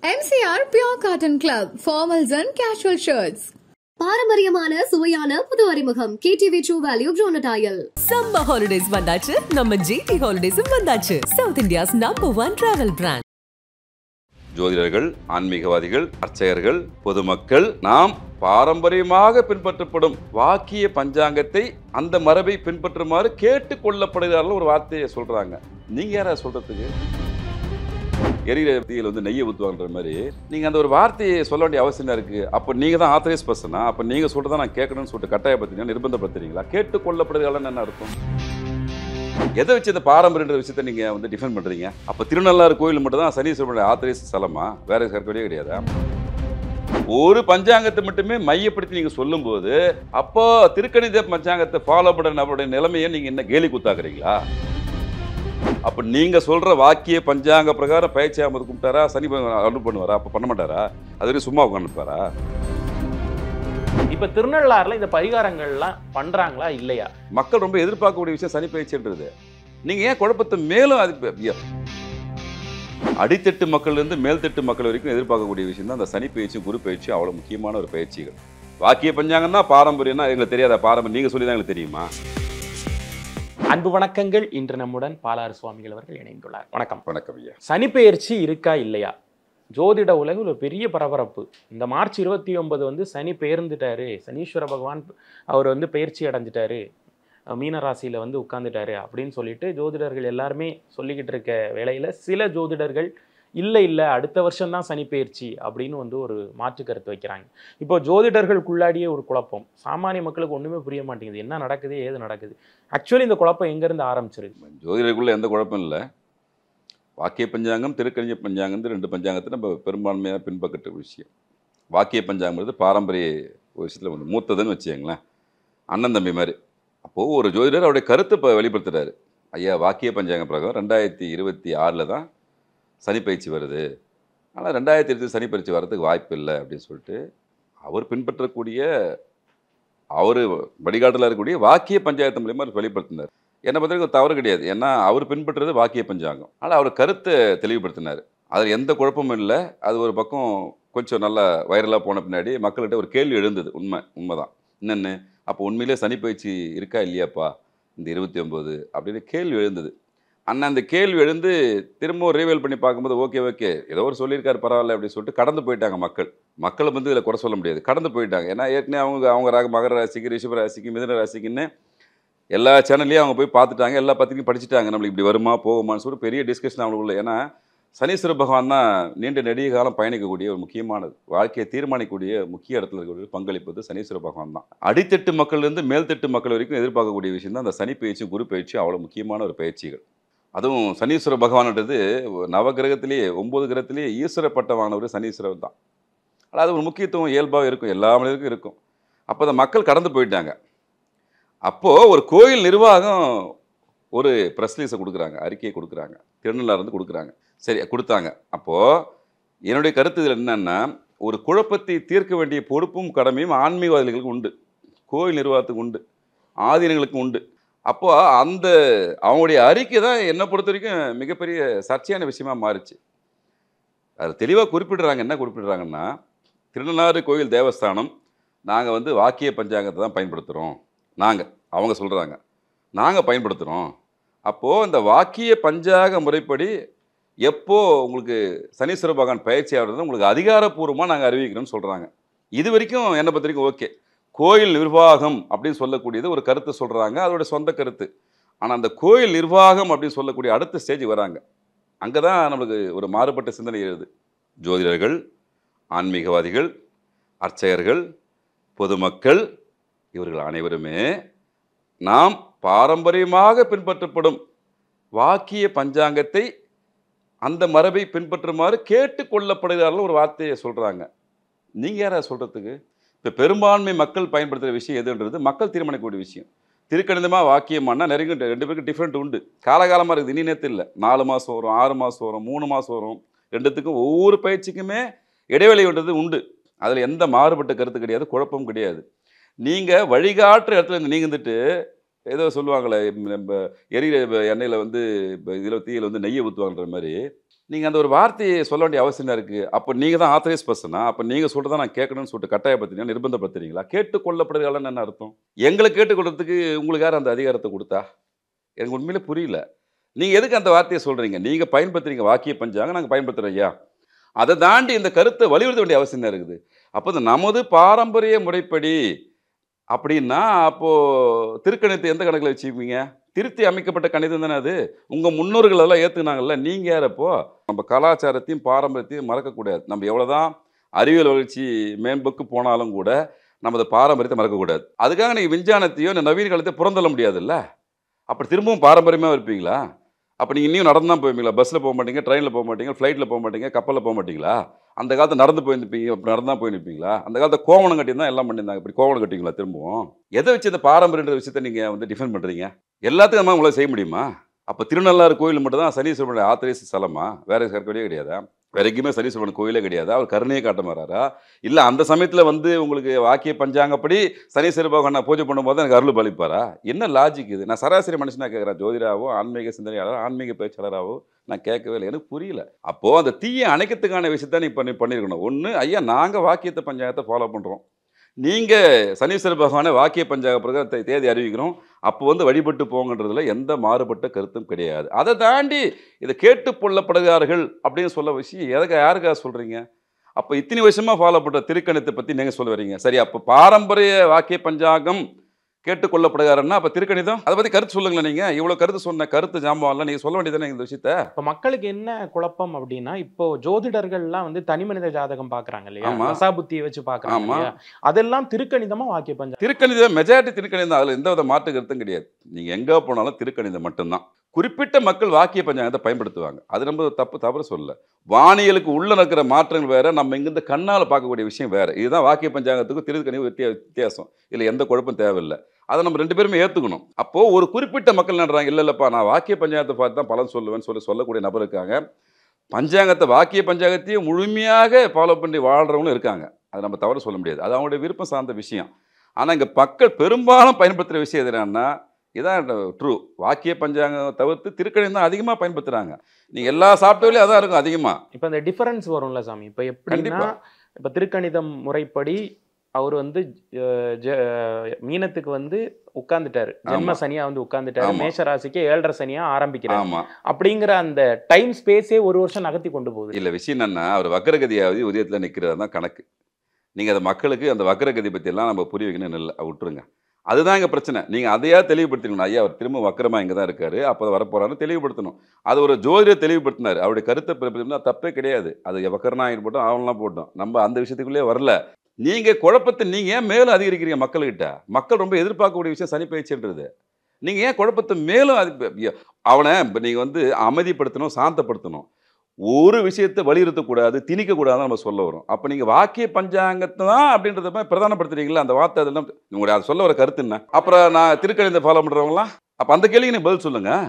MCR Pure Cotton Club, formals and casual shirts. பாரம்பரியமான சுவையான புது அறிமுகம் KTV True Value Bronatile. Summer holidays வந்தாச்சு, நம்ம GT holidaysம் வந்தாச்சு. South India's #1 travel brand. ஜோதிடர்கள், ஆன்மீகவாதிகள், அர்ச்சகர்கள், பொதுமக்கள் நாம் பாரம்பரியமாக பின்பற்றப்படும் வாக்கிய பஞ்சாங்கத்தை அந்த மரபை பின்பற்றுமாறு கேட்டுக்கொள்ளப்படுகிறார்கள் ஒரு வார்த்தையை சொல்றாங்க. நீங்க யாரா சொல்றதுக்கு? எரிகிற தீயில் வந்து நெய்யை ஊற்றுவாங்கன்ற மாதிரி நீங்கள் அந்த ஒரு வார்த்தையை சொல்ல வேண்டிய அவசியம் இருக்கு. அப்போ நீங்கள் தான் ஆத்தரைஸ் பர்சனா? அப்போ நீங்கள் சொல்கிறத நான் கேட்கணும்னு சொல்லிட்டு கட்டாயப்படுத்துறீங்க, நிர்பந்தப்படுத்துறீங்களா? கேட்டுக்கொள்ளப்படுகிறாள்னு என்ன அர்த்தம்? எதை வச்சு இந்த பாரம்பரிய விஷயத்தை நீங்கள் வந்து டிஃபைன் பண்ணுறீங்க? அப்போ திருநள்ளாறு கோயில் மட்டும் தான் சனீஸ்வரனுடைய ஆத்தரைஸ் ஸ்தலமா? வேற கற்கவே கிடையாதா? ஒரு பஞ்சாங்கத்தை மட்டுமே மையப்படுத்தி நீங்கள் சொல்லும்போது அப்போ திருக்கணித பஞ்சாங்கத்தை ஃபாலோ பண்ணுற நம்மளுடைய நிலைமையை நீங்கள் என்ன கேலி குத்தாக்குறீங்களா? அப்போ நீங்கள் சொல்கிற வாக்கிய பஞ்சாங்க பிரகாரம் பயிற்சி ஆகும்போது கும்பிட்டாரா? சனி அருள் பண்ணுவாரா? அப்போ பண்ண மாட்டாரா? அது வரைக்கும் சும்மா உட்காந்துப்பாரா? இப்போ திருநள்ளாறுல இந்த பரிகாரங்கள்லாம் பண்ணுறாங்களா இல்லையா? மக்கள் ரொம்ப எதிர்பார்க்கக்கூடிய விஷயம் சனி பயிற்சின்றது. நீங்கள் ஏன் குழப்பத்தை மேலும் அது அடித்தட்டு மக்கள்லேருந்து மேல்தட்டு மக்கள் வரைக்கும் எதிர்பார்க்கக்கூடிய விஷயம் தான் அந்த சனி பயிற்சி, குரு பயிற்சி அவ்வளோ முக்கியமான ஒரு பயிற்சிகள். வாக்கிய பஞ்சாங்கம் தான் பாரம்பரியம்னா எங்களுக்கு தெரியாதா? பாரம்பரியம் நீங்கள் சொல்லி தான் எங்களுக்கு தெரியுமா? அன்பு வணக்கங்கள். இன்று நம்முடன் பாலாறு சுவாமிகள் அவர்கள் இணைந்துள்ளார். வணக்கம். வணக்கம் ஐயா. சனிப்பெயர்ச்சி இருக்கா இல்லையா? ஜோதிட உலகில் ஒரு பெரிய பரபரப்பு. இந்த மார்ச் 29 வந்து சனி பெயர்ந்துட்டாரு, சனீஸ்வர பகவான் அவர் வந்து பயிற்சி அடைஞ்சிட்டாரு, மீனராசியில் வந்து உட்கார்ந்துட்டாரு அப்படின்னு சொல்லிட்டு ஜோதிடர்கள் எல்லாருமே சொல்லிக்கிட்டு இருக்க வேளையில் சில ஜோதிடர்கள் இல்லை அடுத்த வருஷம்தான் சனி பெயர்ச்சி அப்படின்னு வந்து ஒரு மாற்று கருத்து வைக்கிறாங்க. இப்போ ஜோதிடர்களுக்குள்ளாடியே ஒரு குழப்பம். சாமானிய மக்களுக்கு ஒன்றுமே புரிய மாட்டேங்குது. என்ன நடக்குது, ஏது நடக்குது? ஆக்சுவலி இந்த குழப்பம் எங்கேருந்து ஆரம்பிச்சிருக்கு? ஜோதிடருக்குள்ள எந்த குழப்பம் இல்லை. வாக்கிய பஞ்சாங்கம், திருக்கணித பஞ்சாங்கம், ரெண்டு பஞ்சாங்கத்தை நம்ம பெரும்பான்மையாக பின்பற்ற விஷயம். வாக்கிய பஞ்சாங்கிறது பாரம்பரிய ஒரு விஷயத்தில் வந்து மூத்ததுன்னு வச்சுக்கங்களேன், அண்ணன் தம்பி மாதிரி. அப்போது ஒரு ஜோதிடர் அவருடைய கருத்தை இப்போ வெளிப்படுத்துகிறாரு. ஐயா, வாக்கிய பஞ்சாங்க பிரகாரம் 2026 தான் சனி பயிற்சி வருது, ஆனால் 2020 சனி பயிற்சி வர்றதுக்கு வாய்ப்பு இல்லை அப்படின்னு சொல்லிட்டு அவர் பின்பற்றக்கூடிய அவர் வழிகாட்டலாக இருக்கக்கூடிய வாக்கிய பஞ்சாயத்து மூலியமாக வெளிப்படுத்தினார். என்னை பொறுத்தவரைக்கும் தவறு கிடையாது, ஏன்னா அவர் பின்பற்றுறது வாக்கிய பஞ்சாங்கம். ஆனால் அவர் கருத்தை தெளிவுபடுத்தினார். அதில் எந்த குழப்பமும் இல்லை. அது ஒரு பக்கம் கொஞ்சம் நல்லா வைரலாக போன பின்னாடி மக்கள்கிட்ட ஒரு கேள்வி எழுந்தது. உண்மைதான். என்னென்னு, அப்போ உண்மையிலே சனி பயிற்சி இருக்கா இல்லையாப்பா இந்த 29 அப்படின்னு கேள்வி எழுந்தது. அண்ணன் அந்த கேள்வி எழுந்து திரும்பவும் ரீவேல் பண்ணி பார்க்கும்போது ஓகே ஏதோ ஒரு சொல்லியிருக்காரு பரவாயில்ல அப்படின்னு சொல்லிட்டு கடந்து போயிட்டாங்க. மக்களை வந்து இதில் குறை சொல்ல முடியாது, கடந்து போயிட்டாங்க. ஏன்னா ஏற்கனவே அவங்க மகர ராசிக்கு, ரிஷப ராசிக்கு, மிதுன ராசிக்குன்னு எல்லா சேனல்லையும் அவங்க போய் பார்த்துட்டாங்க, எல்லா பத்திரிக்கையும் படிச்சுட்டாங்க. நம்மளுக்கு இப்படி வருமா போகுமான்னு சொல்லிட்டு பெரிய டிஸ்கஷன் அவங்களுக்குள்ள. ஏன்னா சனீஸ்வர பகவான் தான் நீண்ட நெடிய காலம் பயணிக்கக்கூடிய ஒரு முக்கியமானது, வாழ்க்கையை தீர்மானிக்கக்கூடிய முக்கிய இடத்துல இருக்கக்கூடிய பங்களிப்பது சனீஸ்வர பகவான் தான். அடித்தட்டு மக்கள்லேருந்து மேல்தட்டு மக்கள் வரைக்கும் எதிர்பார்க்கக்கூடிய விஷயம் தான் அந்த சனி பயிற்சி, குரு பயிற்சி அவ்வளோ முக்கியமான ஒரு பயிற்சிகள். அதுவும் சனீஸ்வர பகவான்ன்றது நவகிரகத்திலேயே 9 கிரகத்திலேயே ஈஸ்வர பட்டமானவர் சனீஸ்வரர் தான். ஆனால் அது ஒரு முக்கியத்துவம் இயல்பாக இருக்கும், எல்லா மனிதருக்கும் இருக்கும். அப்போ அந்த மக்கள் கடந்து போயிட்டாங்க. அப்போது ஒரு கோயில் நிர்வாகம் ஒரு ப்ரெஸ் ரிலீஸை கொடுக்குறாங்க, அறிக்கையை கொடுக்குறாங்க, திருநள்ளாறுலேருந்து கொடுக்குறாங்க. சரி, கொடுத்தாங்க. அப்போது என்னுடைய கருத்து இதில் என்னென்னா, ஒரு குழப்பத்தை தீர்க்க வேண்டிய பொறுப்பும் கடமையும் ஆன்மீகவாதிகளுக்கு உண்டு, கோயில் நிர்வாகத்துக்கு உண்டு, ஆதீனங்களுக்கு உண்டு. அப்போது அந்த அவங்களுடைய அறிக்கை தான் என்னை பொறுத்த வரைக்கும் மிகப்பெரிய சர்ச்சையான விஷயமா மாறிச்சு. அது தெளிவாக குறிப்பிடுறாங்க. என்ன குறிப்பிடுறாங்கன்னா, திருநள்ளாறு கோயில் தேவஸ்தானம் நாங்கள் வந்து வாக்கிய பஞ்சாங்கத்தை தான் பயன்படுத்துகிறோம். அவங்க சொல்கிறாங்க நாங்கள் பயன்படுத்துகிறோம். அப்போது இந்த வாக்கிய பஞ்சாங்க முறைப்படி எப்போ உங்களுக்கு சனீஸ்வர பகவான் பயிற்சி ஆகிறது உங்களுக்கு அதிகாரப்பூர்வமாக நாங்கள் அறிவிக்கிறோம்னு சொல்கிறாங்க. இது வரைக்கும் என்னை பொறுத்த வரைக்கும் ஓகே. கோயில் நிர்வாகம் அப்படின்னு சொல்லக்கூடியது ஒரு கருத்து சொல்கிறாங்க, அதோட சொந்த கருத்து. ஆனால் அந்த கோயில் நிர்வாகம் அப்படின்னு சொல்லக்கூடிய அடுத்த ஸ்டேஜ் வராங்க. அங்கே தான் நம்மளுக்கு ஒரு மாறுபட்ட சிந்தனை எழுது. ஜோதிடர்கள், ஆன்மீகவாதிகள், அர்ச்சகர்கள், பொதுமக்கள் இவர்கள் அனைவருமே நாம் பாரம்பரியமாக பின்பற்றப்படும் வாக்கிய பஞ்சாங்கத்தை அந்த மரபை பின்பற்றுமாறு கேட்டுக்கொள்ளப்படுகிறார்கள் ஒரு வார்த்தையை சொல்கிறாங்க. நீங்கள் யாரா சொல்கிறதுக்கு? இப்போ பெரும்பான்மை மக்கள் பயன்படுத்துகிற விஷயம் எதுன்றது மக்கள் தீர்மானிக்கக்கூடிய விஷயம். திருக்கணிதமாக வாக்கியமானா நிறைய 2 பேருக்கு டிஃப்ரெண்ட் உண்டு. காலகாலமாக இருக்குது, இனி நேரத்தில் இல்லை. 4 மாதம் வரும், 6 மாதம் வரும், 3 மாதம் வரும். ரெண்டுத்துக்கும் ஒவ்வொரு பயிற்சிக்குமே இடைவெளின்றது உண்டு. அதில் எந்த மாறுபட்ட கருத்து கிடையாது, குழப்பம் கிடையாது. நீங்கள் வழிகாட்டுற இடத்துல நீங்கள் வந்துட்டு ஏதோ சொல்லுவாங்களே, நம்ம எரிகிற எண்ணெயில் வந்து இப்போ இதில் தீயில் வந்து நெய்யை ஊற்றுவாங்கன்ற மாதிரி நீங்கள் அந்த ஒரு வார்த்தையை சொல்ல வேண்டிய அவசியம் இருக்குது. அப்போ நீங்கள் தான் ஆத்தரைஸ் பர்சனா? அப்போ நீங்கள் சொல்கிறத நான் கேட்கணும்னு சொல்லிட்டு கட்டாயப்படுத்துறீங்க, நிர்பந்தப்படுத்துறீங்களா? கேட்டுக்கொள்ளப்படுகிறாள்னு என்ன அர்த்தம்? எங்களை கேட்டுக்கொள்றதுக்கு உங்களுக்கு யார் அந்த அதிகாரத்தை கொடுத்தா? எனக்கு உண்மையிலே புரியல. நீங்கள் எதுக்கு அந்த வார்த்தையை சொல்கிறீங்க? நீங்கள் பயன்படுத்துறீங்க வாக்கிய பஞ்சாங்கம், நாங்கள் பயன்படுத்துகிறோம் ஐயா. அதை தாண்டி இந்த கருத்தை வலியுறுத்த வேண்டிய அவசியம் தான் இருக்குது. அப்போ இந்த நமது பாரம்பரிய முறைப்படி அப்படின்னா, அப்போது திருக்கணிதத்தை எந்த கணக்கில் வச்சுப்பீங்க? திருத்தி அமைக்கப்பட்ட கணிதம் தானே அது. உங்கள் முன்னோர்கள் அதெல்லாம் ஏற்றுனாங்கல்ல, நீங்கள் யார் அப்போ? நம்ம கலாச்சாரத்தையும் பாரம்பரியத்தையும் மறக்கக்கூடாது. நம்ம எவ்வளோதான் அறிவியல் வளர்ச்சி மேம்போக்கு போனாலும் கூட நமது பாரம்பரியத்தை மறக்கக்கூடாது. அதுக்காக நீங்கள் விஞ்ஞானத்தையோ இந்த நவீன காலத்தையும் புறந்தள்ள முடியாதுல்ல. அப்படி திரும்பவும் பாரம்பரியமாக இருப்பீங்களா? அப்போ நீங்கள் இன்னும் நடந்து தான் போவீங்களா? பஸ்ஸில் போக மாட்டீங்க, ட்ரெயினில் போக மாட்டீங்க, ஃப்ளைட்டில் போக மாட்டீங்க, கப்பலில் போக மாட்டீங்களா? அந்த காலத்தில் நடந்து போயிருப்பீங்க, அப்படி நடந்து தான் போய் நிற்பீங்களா? அந்த காலத்தில் கோவணம் கட்டி தான் எல்லாம் பண்ணியிருந்தாங்க. இப்படி கோவணம் கட்டிங்களா திரும்பவும்? எதை வச்சு இந்த பாரம்பரியன்ற விஷயத்தை நீங்கள் வந்து டிஃபெண்ட் பண்ணுறீங்க? எல்லாத்துக்கும் நம்ம உங்களால் செய்ய முடியுமா? அப்போ திருநள்ளாறு கோயில் மட்டும் தான் சனீஸ்வரனுடைய ஆத்திரைஸ் ஸ்தலமா? வேற கற்கடியே கிடையாதா? வேற எங்கேயுமே சனீஸ்வரன் கோயிலே கிடையாதா? அவர் கருணையை காட்ட மாறாரா? இல்லை அந்த சமயத்தில் வந்து உங்களுக்கு வாக்கிய பஞ்சாங்கப்படி சனீஸ்வர பகவான் நான் பூஜை பண்ணும்போது எனக்கு அருள் பலிப்பாரா? என்ன லாஜிக் இது? நான் சராசரி மனுஷனாக கேட்குறேன். ஜோதிடாவோ, ஆன்மீக சிந்தனையாளர், ஆன்மீக பேச்சாளராகவோ நான் கேட்கவே இல்லை. எனக்கு புரியல. அப்போது அந்த தீயை அணைக்கிறதுக்கான விஷயத்த நீ பண்ணியிருக்கணும். ஒன்று, ஐயா நாங்கள் வாக்கியத்தை பஞ்சாங்கத்தை ஃபாலோ பண்ணுறோம், நீங்கள் சனீஸ்வர பகவானை வாக்கிய பஞ்சாங்க பிரகாரம் தேதி அறிவிக்கிறோம், அப்போ வந்து வழிபட்டு போங்கன்றதுல எந்த மாறுபட்ட கருத்தும் கிடையாது. அதை தாண்டி இதை கேட்டுக்கொள்ளப்படுகிறார்கள் அப்படின்னு சொல்ல விஷயம் யாருக்காக சொல்கிறீங்க? அப்போ இத்தனை வருஷமாக ஃபாலோ பண்ணுற திருக்கணிதத்தை பற்றி நீங்கள் சொல்ல வரீங்க. சரி, அப்போ பாரம்பரிய வாக்கிய பஞ்சாங்கம் கேட்டுக்கொள்ளப்படுகிறாருன்னா அப்போ திருக்கணிதம் அதை பற்றி கருத்து சொல்லுங்களேன். நீங்கள் இவ்வளோ கருத்து சொன்ன கருத்து ஜாமான்லாம் நீங்கள் சொல்ல வேண்டியதானே இந்த விஷயத்த? இப்போ மக்களுக்கு என்ன குழப்பம் அப்படின்னா, இப்போ ஜோதிடர்கள்லாம் வந்து தனி மனித ஜாதகம் பார்க்குறாங்க இல்லையா, ஆமா. தசாபுத்தியை வச்சு பார்க்குறாங்க ஆமா. இல்லையா, அதெல்லாம் திருக்கணிதமா வாக்கிய பஞ்சாங்கம்? திருக்கணிதம் மெஜாரிட்டி திருக்கணிதம், அதில் எந்த வித மாற்று கருத்தும் கிடையாது. நீங்கள் எங்கே போனாலும் திருக்கணிதம் மட்டும்தான். குறிப்பிட்ட மக்கள் வாக்கிய பஞ்சாங்கத்தை பயன்படுத்துவாங்க. அது நம்ம தவறு சொல்லல. வானியலுக்கு உள்ள நடக்கிற மாற்றங்கள் வேற, நம்ம இங்கிருந்து கண்ணால் பார்க்கக்கூடிய விஷயம் வேற. இதுதான் வாக்கிய பஞ்சாங்கத்துக்கும் திருக்கணிதம் வித்தியாசம். இதில் எந்த குழப்பம் தேவையில்லை. அதை நம்ம ரெண்டு பேருமே ஏற்றுக்கணும். அப்போது ஒரு குறிப்பிட்ட மக்கள் நடுறாங்க, இல்லைப்பா நான் வாக்கிய பஞ்சாங்கத்தை பார்த்து தான் பலன் சொல்லுவேன்னு சொல்லக்கூடிய நபர் இருக்காங்க. பஞ்சாங்கத்தை வாக்கிய பஞ்சாங்கத்தையும் முழுமையாக ஃபாலோ பண்ணி வாழ்கிறவங்களும் இருக்காங்க. அதை நம்ம தவறு சொல்ல முடியாது. அது அவங்களுடைய விருப்பம் சார்ந்த விஷயம். ஆனால் இங்கே மக்கள் பெரும்பாலும் பயன்படுத்துகிற விஷயம் என்னன்னா, இதான் ட்ரூ. வாக்கிய பஞ்சாங்கம் தவிர்த்து திருக்கணிதம் தான் அதிகமாக பயன்படுத்துகிறாங்க. நீங்கள் எல்லா சாஃப்ட்வேர்லையும் அதான் இருக்கும் அதிகமாக. இப்போ இந்த டிஃபரன்ஸ் வரும்ல சாமி. இப்போ எப்படின்னா, இப்போ திருக்கணிதம் முறைப்படி அவர் வந்து மீனத்துக்கு வந்து உட்கார்ந்துட்டாரு, ஜென்ம சனியா வந்து உட்கார்ந்துட்டாரு, மேஷ ராசிக்கு 7.5 சனியா ஆரம்பிக்கிறாரு. அப்படிங்கிற அந்த டைம் ஸ்பேஸே ஒரு வருஷம் நகர்த்தி கொண்டு போகுது. இல்லை, விஷயம் என்னன்னா, அவர் வக்கரகதியாவது உதயத்தில் நிற்கிறது தான் கணக்கு. நீங்கள் அதை மக்களுக்கு அந்த வக்கரகதி பற்றியெல்லாம் நம்ம புரிய வைக்கணும்னு இல்லை, விட்டுருங்க. அதுதான் இங்கே பிரச்சனை. நீங்கள் அதையா தெளிவுபடுத்திக்கணும். ஐயா அவர் திரும்ப வக்கரமாக இங்கே தான் இருக்காரு, அப்போ வரப்போறான்னு தெளிவுபடுத்தணும். அது ஒரு ஜோதிடர் தெளிவுபடுத்தினார். அவருடைய கருத்தை பிறப்பினா தப்பே கிடையாது. அது வக்கரனா போட்டோம், அவன்லாம் போட்டோம். நம்ம அந்த விஷயத்துக்குள்ளே வரல. நீங்கள் குழப்பத்தை நீங்கள் ஏன் மேலும் அதிகரிக்கிறீங்க மக்கள்கிட்ட? மக்கள் ரொம்ப எதிர்பார்க்கக்கூடிய விஷயம் சனி பயிற்சின்றது. நீங்கள் ஏன் குழப்பத்தை மேலும் அவனை நீங்கள் வந்து அமைதிப்படுத்தணும், சாந்தப்படுத்தணும். ஒரு விஷயத்தை வலியுறுத்தக்கூடாது, திணிக்கக்கூடாதுன்னு நம்ம சொல்ல வரும். அப்போ நீங்கள் வாக்கிய பஞ்சாங்கத்தை தான் அப்படின்றத பிரதானப்படுத்துறீங்களா? அந்த வார்த்தை அதெல்லாம் உங்களுடைய அதை சொல்ல வர கருத்து என்ன? அப்புறம் நான் திருக்கணிதத்தை ஃபாலோ பண்ணுறவங்களாம் அப்போ அந்த கேள்விக்கு நீங்கள் பதில் சொல்லுங்கள்.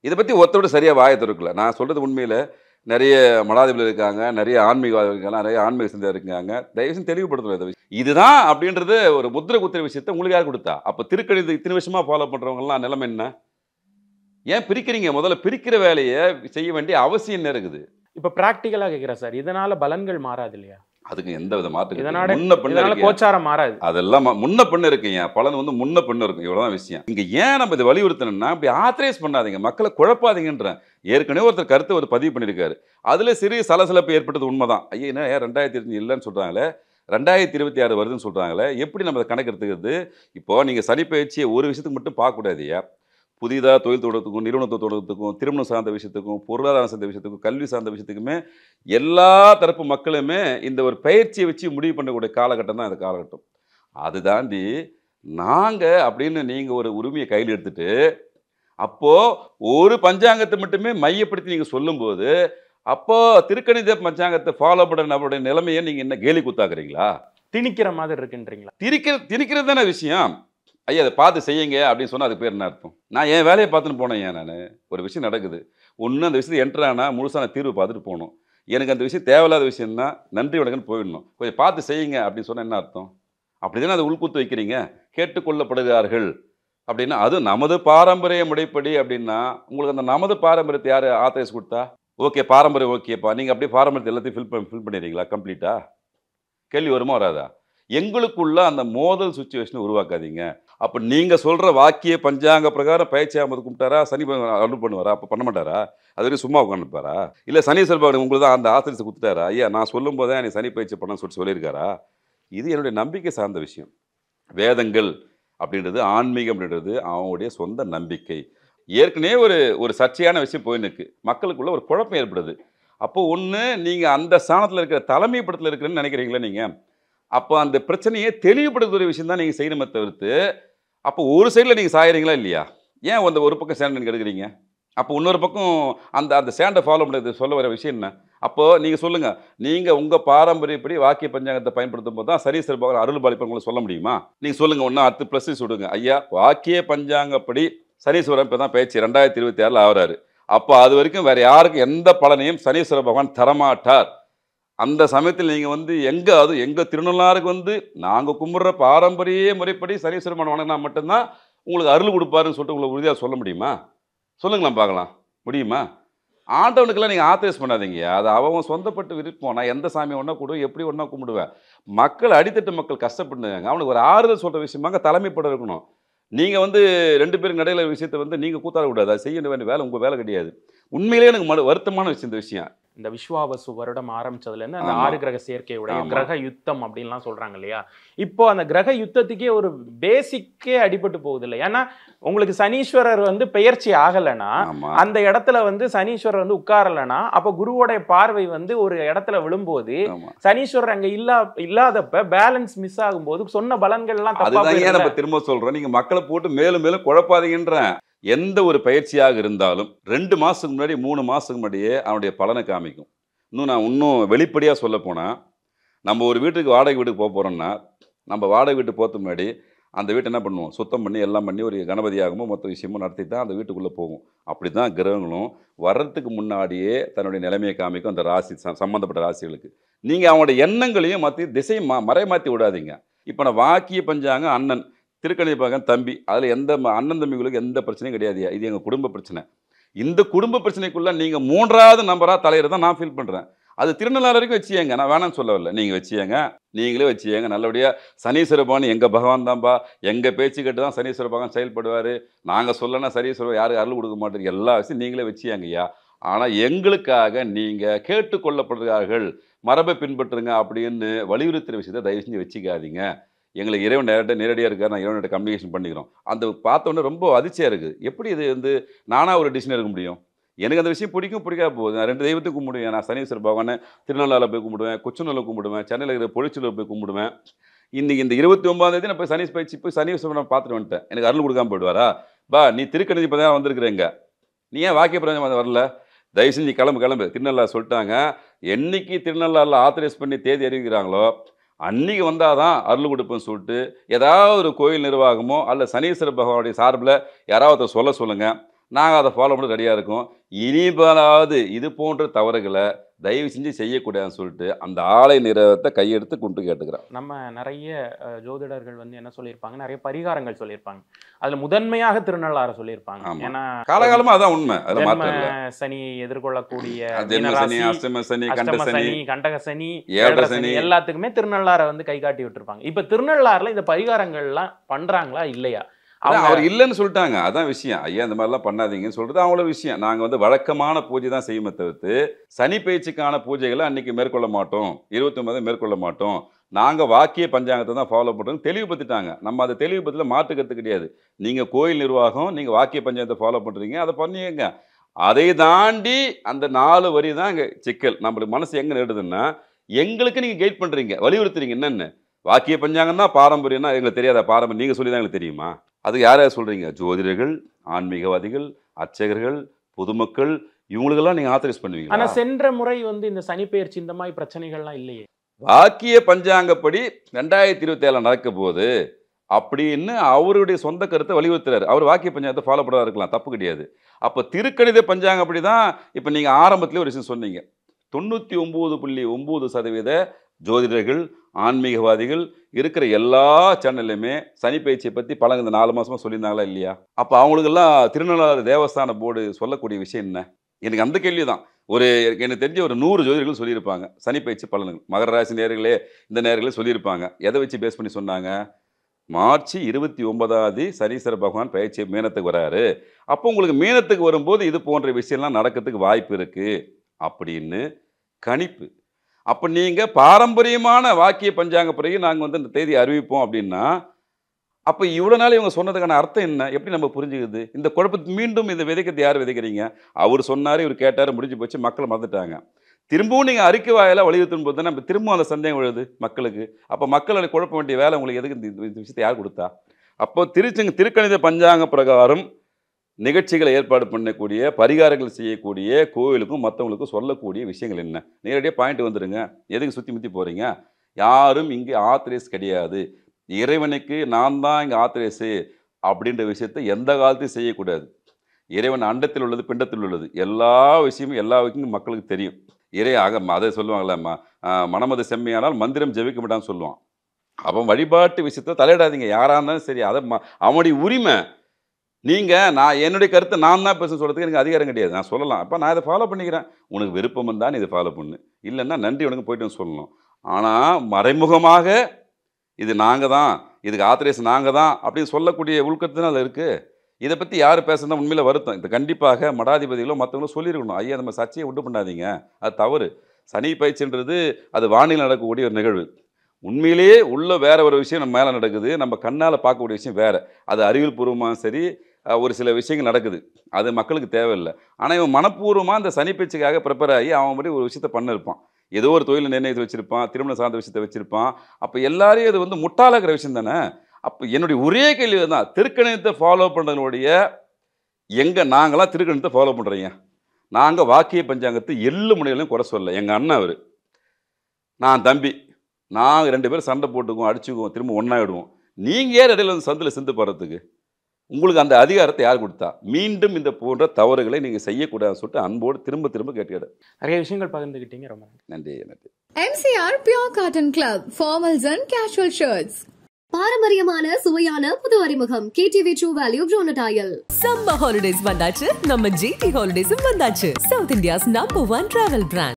இதை பற்றி ஒருத்தோட சரியாக வாயை திறக்கல. நான் சொல்கிறது உண்மையில் நிறைய மடாதிபதிகள் இருக்காங்க, நிறைய ஆன்மீகவாதிகள் இருக்காங்க, நிறைய ஆன்மீக சிந்தர் இருக்காங்க. தயவுசெய்து தெளிவுபடுத்தணும் இந்த விஷயம். இதுதான் அப்படின்றது ஒரு முத்திரை குத்துற விஷயத்தை உங்களுக்கு யார் கொடுத்தா? அப்போ திருக்கணிதத்தை இத்தனை வருஷமாக ஃபாலோ பண்ணுறவங்கலாம் நிலைமை என்ன? ஏன் பிரிக்கிறீங்க? முதல்ல பிரிக்கிற வேலையை செய்ய வேண்டிய அவசியம் என்ன இருக்குது? இப்போ ப்ராக்டிக்கலாக கேட்குறேன் சார், இதனால பலன்கள் மாறாது இல்லையா? அதுக்கு எந்த வித மாற்று இதனால கோச்சாரம் மாறாது. அதெல்லாம் முன்ன பண்ண இருக்குங்க, பலன் வந்து முன்ன பண்ண இருக்கும். இவ்வளவுதான் விஷயம். இங்க ஏன் நம்ம இதை வலியுறுத்தணும்னா, அப்படி ஆத்தரைஸ் பண்ணாதீங்க, மக்களை குழப்பாதீங்கன்ற. ஏற்கனவே ஒருத்தர் கருத்து ஒரு பதிவு பண்ணியிருக்காரு. அதுல சிறு சலசலப்பு ஏற்பட்டது உண்மைதான். ஐயா என்ன 2025 இல்லைன்னு சொல்றாங்களே, 2026 வருதுன்னு சொல்றாங்களே, எப்படி நம்ம அதை கணக்கு எடுத்துக்கிறது? இப்போ நீங்க சனி பயிற்சியை ஒரு விஷயத்துக்கு மட்டும் பார்க்கக்கூடாதுயா. புதிதாக தொழில் தொடர்றதுக்கும், நிறுவனத்தை தொடர்றதுக்கும், திருமணம் சார்ந்த விஷயத்துக்கும், பொருளாதாரம் சார்ந்த விஷயத்துக்கும், கல்வி சார்ந்த விஷயத்துக்குமே எல்லா தரப்பு மக்களுமே இந்த ஒரு பயிற்சியை வச்சு முடிவு பண்ணக்கூடிய காலகட்டம் தான் இந்த காலகட்டம். அது தாண்டி நாங்கள் அப்படின்னு நீங்கள் ஒரு உரிமையை கையில் எடுத்துட்டு அப்போது ஒரு பஞ்சாங்கத்தை மட்டுமே மையப்படுத்தி நீங்கள் சொல்லும்போது, அப்போது திருக்கணித பஞ்சாங்கத்தை ஃபாலோ பண்ணுற நம்மளுடைய நிலைமையை நீங்கள் என்ன கேலி குத்தாக்குறீங்களா? திணிக்கிற மாதிரி இருக்குன்றீங்களா? திணிக்கிறது தானே விஷயம். ஐயா அதை பார்த்து செய்யுங்க அப்படின்னு சொன்னால் அதுக்கு பேர் என்ன அர்த்தம்? நான் என் வேலையை பார்த்துன்னு போனேன். ஏன் நான் ஒரு விஷயம் நடக்குது, ஒன்று அந்த விஷயத்தை என்ட்ரானா முழுசான தீர்வு பார்த்துட்டு போகணும். எனக்கு அந்த விஷயம் தேவையில்லாத விஷயம்னா நன்றி வணக்கம்னு போயிடணும். கொஞ்சம் பார்த்து செய்யுங்க அப்படின்னு சொன்னால் என்ன அர்த்தம்? அப்படி தானே அதை உள்குத்து வைக்கிறீங்க. கேட்டுக்கொள்ளப்படுகிறார்கள் அப்படின்னா அது நமது பாரம்பரிய முறைப்படி அப்படின்னா உங்களுக்கு அந்த நமது பாரம்பரியத்தை யார் ஆத்தரைஸ் கொடுத்தா? ஓகே பாரம்பரியம் ஓகேப்பா, நீங்கள் அப்படியே பாரம்பரியத்தை எல்லாத்தையும் ஃபில் பண்ணிடுறீங்களா கம்ப்ளீட்டாக? கேள்வி வருமா வராதா? எங்களுக்குள்ள அந்த மோதல் சுச்சுவேஷனை உருவாக்காதீங்க. அப்போ நீங்கள் சொல்கிற வாக்கிய பஞ்சாங்க பிரகாரம் பயிற்சி ஆமது கும்பிட்டாரா, சனி அருள் பண்ணுவாரா? அப்போ பண்ண மாட்டாரா? அது வரைக்கும் சும்மா உட்காந்துப்பாரா? இல்லை சனீஸ்வர பகவான் உங்களுக்கு தான் அந்த ஆசிரியத்தை கொடுத்துட்டாரா? ஐயா நான் சொல்லும் போதே நீ சனி பயிற்சி பண்ண சொல்லியிருக்காரா? இது என்னுடைய நம்பிக்கை சார்ந்த விஷயம். வேதங்கள் அப்படின்றது, ஆன்மீகம் அப்படின்றது அவங்களுடைய சொந்த நம்பிக்கை. ஏற்கனவே ஒரு சர்ச்சையான விஷயம் போயின்னு இருக்கு, மக்களுக்குள்ள ஒரு குழப்பம் ஏற்படுது. அப்போ ஒன்று நீங்கள் அந்த ஸ்தானத்தில் இருக்கிற தலைமை படத்தில் இருக்கிறேன்னு நினைக்கிறீங்களா நீங்கள்? அப்போ அந்த பிரச்சனையை தெளிவுபடுத்துகிற விஷயம் தான் நீங்கள் செய்யணுமே தவிர்த்து, அப்போ ஒரு சைடில் நீங்கள் சாயிறீங்களா இல்லையா? ஏன் அந்த ஒரு பக்கம் ஸ்டாண்ட் எடுக்கிறீங்க? அப்போ இன்னொரு பக்கம் அந்த ஸ்டாண்டை ஃபாலோ பண்ணுறது சொல்ல வர விஷயம் என்ன? அப்போது நீங்கள் சொல்லுங்கள், நீங்கள் உங்கள் பாரம்பரியப்படி வாக்கிய பஞ்சாங்கத்தை பயன்படுத்தும் போது தான் சனீஸ்வர பகவான் அருள் பாலிப்பை உங்களை சொல்ல முடியுமா? நீங்கள் சொல்லுங்கள், ஒன்றா 10+ சொல்லுங்க. ஐயா வாக்கிய பஞ்சாங்கப்படி சனீஸ்வரன் இப்போ தான் பயிற்சி 2026 ஆகிறாரு. அப்போ அது வரைக்கும் வேறு யாருக்கும் எந்த பலனையும் சனீஸ்வர பகவான் தரமாட்டார். அந்த சமயத்தில் நீங்கள் எங்கள் திருநள்ளாருக்கு நாங்கள் கும்பிட்ற பாரம்பரிய முறைப்படி சனீஸ்வர பகவான் வணங்கினா மட்டும்தான் உங்களுக்கு அருள் கொடுப்பாருன்னு சொல்லிட்டு உங்களுக்கு உறுதியாக சொல்ல முடியுமா? சொல்லுங்களேன் பார்க்கலாம், முடியுமா? ஆண்டவனுக்கெல்லாம் நீங்கள் ஆத்தரைஸ் பண்ணாதீங்க. அது அவன் சொந்தப்பட்டு விருப்பம். நான் எந்த சாமியை ஒன்றா கூடுவேன், எப்படி ஒன்றா கும்பிடுவேன். மக்கள், அடித்தட்டு மக்கள் கஷ்டப்படுங்க, அவனுக்கு ஒரு ஆறுதல் சொல்கிற விஷயமாக தலைமைப்பட இருக்கணும். நீங்கள் 2 பேருக்கு நடையில விஷயத்தை நீங்கள் கூத்தாட கூடாது. அது செய்ய வேண்டிய வேலை உங்கள் வேலை கிடையாது. உண்மையிலேயே எனக்கு வருத்தமான விஷயம் இந்த விஷயம். இந்த விஸ்வாவசு வருடம் ஆரம்பிச்சதுலேருந்து அந்த 6 கிரக சேர்க்கையுடைய கிரக யுத்தம் அப்படின்லாம் சொல்றாங்க இல்லையா? இப்போ அந்த கிரக யுத்தத்துக்கே ஒரு பேசிக்கே அடிபட்டு போகுது இல்லை? ஏன்னா உங்களுக்கு சனீஸ்வரர் பெயர்ச்சி ஆகலைன்னா, அந்த இடத்துல சனீஸ்வரர் உட்காரலைன்னா, அப்போ குருவோடைய பார்வை ஒரு இடத்துல விழும்போது சனீஸ்வரர் அங்க இல்லாதப்ப பேலன்ஸ் மிஸ் ஆகும்போது சொன்ன பலன்கள் எல்லாம் நம்ம திரும்ப சொல்றோம். நீங்க மக்களை போட்டு மேலும் மேலும் குழப்பாதீங்கன்ற. எந்த ஒரு பயிற்சியாக இருந்தாலும் 2 மாதத்துக்கு முன்னாடி 3 மாதத்துக்கு முன்னாடியே அவனுடைய பலனை காமிக்கும். இன்னும் வெளிப்படையாக சொல்ல போனால், நம்ம ஒரு வீட்டுக்கு வாடகை வீட்டுக்கு போகிறோம்னா, நம்ம வாடகை வீட்டுக்கு போகிறதுக்கு முன்னாடி அந்த வீட்டை என்ன பண்ணுவோம், சுத்தம் பண்ணி எல்லாம் பண்ணி ஒரு கணபதியாகமோ மொத்த விஷயமும் நடத்தி தான் அந்த வீட்டுக்குள்ளே போகும். அப்படி தான் கிரகங்களும் வர்றதுக்கு முன்னாடியே தன்னுடைய நிலைமையை காமிக்கும் அந்த ராசி சம்மந்தப்பட்ட ராசிகளுக்கு. நீங்கள் அவங்களுடைய எண்ணங்களையும் மாற்றி திசையை மறைமாற்றி விடாதீங்க. இப்போ நான் வாக்கிய பஞ்சாங்க அண்ணன், திருக்கணித பகவான் தம்பி, அதில் எந்த அண்ணன் தம்பிகளுக்கு எந்த பிரச்சனையும் கிடையாது. இது எங்கள் குடும்ப பிரச்சனை. இந்த குடும்ப பிரச்சனைக்குள்ளே நீங்கள் 3வது நம்பராக தலையிட தான் நான் ஃபீல் பண்ணுறேன். அது திருநள்ளாறு வரைக்கும் வச்சுயங்க, நான் வேணான்னு சொல்லவில்லை. நீங்கள் வச்சுயங்க, நீங்களே வச்சுயங்க நல்லபடியாக. சனீஸ்வர பகவான் எங்கள் பகவான் தான்ப்பா, எங்கள் பேச்சு கேட்டு தான் சனீஸ்வர பகவான் செயல்படுவார். நாங்கள் சொல்லனா சனீஸ்வரர் யாருக்கு அருள் கொடுக்க மாட்டேங்க, எல்லா விஷயம் நீங்களே வச்சுயங்க ஐயா. ஆனால் எங்களுக்காக நீங்கள் கேட்டுக்கொள்ளப்படுகிறார்கள், மரபை பின்பற்றுங்க அப்படின்னு வலியுறுத்துகிற விஷயத்தை தயவு செஞ்சு வச்சுக்காதீங்க. எங்களுக்கு இறைவன் நேரடியாக இருக்கார், நான் இறைவன்கிட்ட கம்யூனிகேஷன் பண்ணிக்கிறோம். அந்த பார்த்தோன்னே ரொம்ப அதிர்ச்சியாக இருக்குது. எப்படி இது நானாக ஒரு டிசிஷன் எடுக்க முடியும்? எனக்கு அந்த விஷயம் பிடிக்காத போகுது. நான் 2 தெய்வத்தையும் கும்பிடுவேன். நான் சனீஸ்வர பகவானை திருநள்ளாறில் போய் கும்பிடுவேன், கொச்சனூரில் கும்பிடுவேன், சென்னையில் இருக்கிற பொழிச்சூரில் போய் கும்பிடுவேன். இந்த 29ஆம் நான் போய் சனீஸ்வரனை பார்த்துட்டு வந்துட்டேன். எனக்கு அருள் கொடுக்காம போயிடுவாரா? நீ திருக்கணிதி இப்போ தான் வந்திருக்கிறேங்க, நீ ஏன் வாக்கிய பிரயோஜனம் வரல? தயவு செஞ்சு கிளம்பு. திருநள்ளாறு சொல்லிட்டாங்க. என்னைக்கு திருநள்ளாறில் ஆத்தரைஸ் பண்ணி தேதி அறிவிக்கிறாங்களோ அன்றைக்கி வந்தால் தான் அருள் கொடுப்பேன்னு சொல்லிட்டு ஏதாவது ஒரு கோயில் நிர்வாகமோ அல்ல சனீஸ்வர பகவானுடைய சார்பில் யாராவது சொல்லுங்கள். நாங்கள் அதை ஃபாலோ பண்ண ரெடியாக இருக்கோம். இனிமேலாவது இது போன்ற தவறுகளை தயவு செஞ்சு செய்யக்கூடாதுன்னு சொல்லிட்டு அந்த ஆலய நிறுவனத்தை கையெடுத்து கொண்டு கேட்டுக்கிறோம். நம்ம நிறைய ஜோதிடர்கள் என்ன சொல்லியிருப்பாங்க, நிறைய பரிகாரங்கள் சொல்லியிருப்பாங்க. அதில் முதன்மையாக திருநள்ளாறு சொல்லியிருப்பாங்க. ஏன்னா காலகாலமாக அதான் உண்மை. சனியை எதிர்கொள்ளக்கூடிய சனி, கண்டக சனி, ஏழரை சனி எல்லாத்துக்குமே திருநள்ளாறை கை காட்டி விட்டுருப்பாங்க. இப்போ திருநள்ளாறுல இந்த பரிகாரங்கள்லாம் பண்றாங்களா இல்லையா? அவர் இல்லைன்னு சொல்லிட்டாங்க. அதான் விஷயம். ஐயா இந்த மாதிரிலாம் பண்ணாதீங்கன்னு சொல்றது அவங்களோட விஷயம். நாங்கள் வழக்கமான பூஜை தான் செய்யுமே தவிர்த்து சனி பயிற்சிக்கான பூஜைகளை அன்னைக்கு மேற்கொள்ள மாட்டோம், 29 மேற்கொள்ள மாட்டோம். நாங்கள் வாக்கிய பஞ்சாங்கத்தை தான் ஃபாலோ பண்ணுறோம் தெளிவுபடுத்திட்டாங்க. நம்ம அதை தெளிவுபடுத்தல மாற்றுக்கிறது கிடையாது. நீங்கள் கோயில் நிர்வாகம், நீங்கள் வாக்கிய பஞ்சாங்கத்தை ஃபாலோ பண்ணுறீங்க, அதை பண்ணிங்க. அதை தாண்டி அந்த 4 வரி தான் இங்கே சிக்கல். நம்மளுக்கு மனசு எங்கே நேடுதுன்னா, எங்களுக்கு நீங்கள் கைட் பண்ணுறீங்க, வலியுறுத்துறீங்க. என்னென்னு வாக்கிய பஞ்சாங்கம் தான் பாரம்பரியம்னா எங்களுக்கு தெரியாதா? பாரம்பரியம் நீங்கள் சொல்லி தான் எங்களுக்கு தெரியுமா? அது யார் சொல்கிறீங்க? ஜோதிடர்கள், ஆன்மீகவாதிகள், அர்ச்சகர்கள், பொதுமக்கள், இவங்களுக்கெல்லாம் நீங்கள் ஆத்தரைஸ் பண்ணுவீங்க. ஆனால் சென்ற முறை இந்த சனிப்பெயர்ச்சி இந்த மாதிரி பிரச்சனைகள்லாம் இல்லையே. வாக்கிய பஞ்சாங்கப்படி 2027 நடக்க போகுது அப்படின்னு அவருடைய சொந்த கருத்தை வலியுறுத்துறாரு. அவர் வாக்கிய பஞ்சாங்கத்தை ஃபாலோ பண்ணாத இருக்கலாம், தப்பு கிடையாது. அப்போ திருக்கணித பஞ்சாங்கப்படி தான் இப்போ நீங்கள் ஆரம்பத்திலே ஒரு விஷயம் சொன்னீங்க. 99.9% ஜோதிடர்கள், ஆன்மீகவாதிகள் இருக்கிற எல்லா சேனல்லையுமே சனி பயிற்சியை பற்றி பல இந்த 4 மாதமாக சொல்லியிருந்தாங்களா இல்லையா? அப்போ அவங்களுக்கெல்லாம் திருநள்ளாறு தேவஸ்தான போர்டு சொல்லக்கூடிய விஷயம் என்ன? எனக்கு அந்த கேள்வி தான். எனக்கு தெரிஞ்ச ஒரு 100 ஜோதிடர்கள் சொல்லியிருப்பாங்க சனி பயிற்சி பலன்கள். மகர ராசி நேயர்களே இந்த நேயர்களே சொல்லியிருப்பாங்க. எதை வச்சு பேஸ் பண்ணி சொன்னாங்க? மார்ச் 29 சனீஸ்வர பகவான் பயிற்சி மீனத்துக்கு வராரு. அப்போ உங்களுக்கு மீனத்துக்கு வரும்போது இது போன்ற விஷயம்லாம் நடக்கிறதுக்கு வாய்ப்பு இருக்கு அப்படின்னு கணிப்பு. அப்போ நீங்கள் பாரம்பரியமான வாக்கிய பஞ்சாங்க பிறகு நாங்கள் வந்து இந்த தேதி அறிவிப்போம் அப்படின்னா, அப்போ இவ்வளோ நாள் இவங்க சொன்னதுக்கான அர்த்தம் என்ன? எப்படி நம்ம புரிஞ்சுக்குது? இந்த குழப்பத்தை மீண்டும் இந்த விதைக்கிறது யார் விதைக்கிறீங்க? அவர் சொன்னார், இவர் கேட்டார், முடிஞ்சு போச்சு, மக்கள் மறந்துட்டாங்க. திரும்பவும் நீங்கள் அறிக்கை வாயிலாக வலியுறுத்தும் போது தான் நம்ம திரும்பவும் அந்த சந்தேகம் விழுது மக்களுக்கு. அப்போ மக்களை குழப்ப வேண்டிய வேலை உங்களுக்கு எதுக்கு? இந்த விஷயத்தை யார் கொடுத்தா? அப்போ திருக்கணித பஞ்சாங்க பிரகாரம் நிகழ்ச்சிகளை ஏற்பாடு பண்ணக்கூடிய, பரிகாரங்கள் செய்யக்கூடிய கோவிலுக்கும் மற்றவங்களுக்கும் சொல்லக்கூடிய விஷயங்கள் என்ன? நேரடியாக பாயிண்ட் வந்துடுங்க. எதுக்கு சுற்றி முற்றி போகிறீங்க? யாரும் இங்கே ஆத்திரேஸ் கிடையாது. இறைவனுக்கு நான் தான் இங்கே ஆத்திரேஸு அப்படின்ற விஷயத்தை எந்த காலத்தையும் செய்யக்கூடாது. இறைவன் அண்டத்தில் உள்ளது, பிண்டத்தில் உள்ளது, எல்லா விஷயமும் எல்லா விஷயமும் மக்களுக்கு தெரியும். அதை சொல்லுவாங்கள்ல, மனமது செம்மையானால் மந்திரம் ஜெபிக்க மாட்டான்னு சொல்லுவான். அவன் வழிபாட்டு விஷயத்தை தலையிடாதீங்க. யாராக இருந்தாலும் சரி, அதை அவனுடைய உரிமை. நான் என்னுடைய கருத்தை நான் தான் பேச சொல்கிறதுக்கு எனக்கு அதிகாரம் கிடையாது. நான் சொல்லலாம், அப்போ நான் இதை ஃபாலோ பண்ணிக்கிறேன், உனக்கு விருப்பம் இருந்தால் நீ இதை ஃபாலோ பண்ணு, இல்லைன்னா நன்றி உனக்கு போய்ட்டு சொல்லணும். ஆனால் மறைமுகமாக இது நாங்கள் தான், இதுக்கு ஆத்திரேஷன் நாங்கள் தான் அப்படின்னு சொல்லக்கூடிய உள்கருத்து அதில் இருக்குது. இதை பற்றி யார் பேசுனா உண்மையில் வருத்தம். இது கண்டிப்பாக மடாதிபதிகளோ மற்றவங்களோ சொல்லியிருக்கணும். ஐயா நம்ம சர்ச்சையை உண்டு பண்ணாதீங்க, அது தவறு. சனி பயிற்சின்றது அது வானிலை நடக்கக்கூடிய ஒரு நிகழ்வு. உண்மையிலேயே உள்ள வேற ஒரு விஷயம் நம்ம மேலே நடக்குது, நம்ம கண்ணால் பார்க்கக்கூடிய விஷயம் வேறு. அது அறிவியல் பூர்வமாக சரி, ஒரு சில விஷயங்கள் நடக்குது, அது மக்களுக்கு தேவையில்லை. ஆனால் இவன் மனப்பூர்வமாக இந்த சனி பயிற்சிக்காக ப்ரிப்பேர் ஆகி அவன் மாதிரி ஒரு விஷயத்தை பண்ணிருப்பான். ஏதோ ஒரு தொழில் நிர்ணயத்தை வச்சுருப்பான், திருமணம் சார்ந்த விஷயத்தை வச்சுருப்பான். அப்போ எல்லாரையும் அது வந்து முட்டாளாகிற விஷயம் தானே. அப்போ என்னுடைய ஒரே கேள்வி தான், திருக்கணிதத்தை ஃபாலோ பண்ணுறதுனுடைய நாங்களாம் திருக்கணிதத்தை ஃபாலோ பண்ணுறீங்க. நாங்கள் வாக்கிய பஞ்சாங்கத்தை எள்ளு முனையிலையும் குறை சொல்லலை. எங்கள் அண்ணன் அவர், நான் தம்பி, நாங்கள் 2 பேரும் சண்டை போட்டுக்குவோம், அடிச்சுக்குவோம், திரும்ப ஒன்றாயிடுவோம். நீங்கள் ஏன் இடையில வந்து சந்தில் சிந்து போகிறதுக்கு? உங்களுக்கு அந்த அதிகாரத்தை யார் கொடுத்தா? மீண்டும் இந்த போன்ற தவறுகளை நீங்கள் செய்யக்கூடாதுன்னு சொல்லிட்டு அன்போடு திரும்ப திரும்ப கேட்கிறேன். நிறைய விஷயங்கள் பகிர்ந்துக்கிட்டீங்க, ரொம்ப நன்றி. நன்றி. MCR Pure Cotton Club, formals and casual shirts. பாரம்பரியமான சுவையான புது அறிமுகம் KTV True Value Bronatile. Summer holidays வந்தாச்சு, நம்ம GT ஹாலிடேஸும் வந்தாச்சு. South India's number 1 travel brand.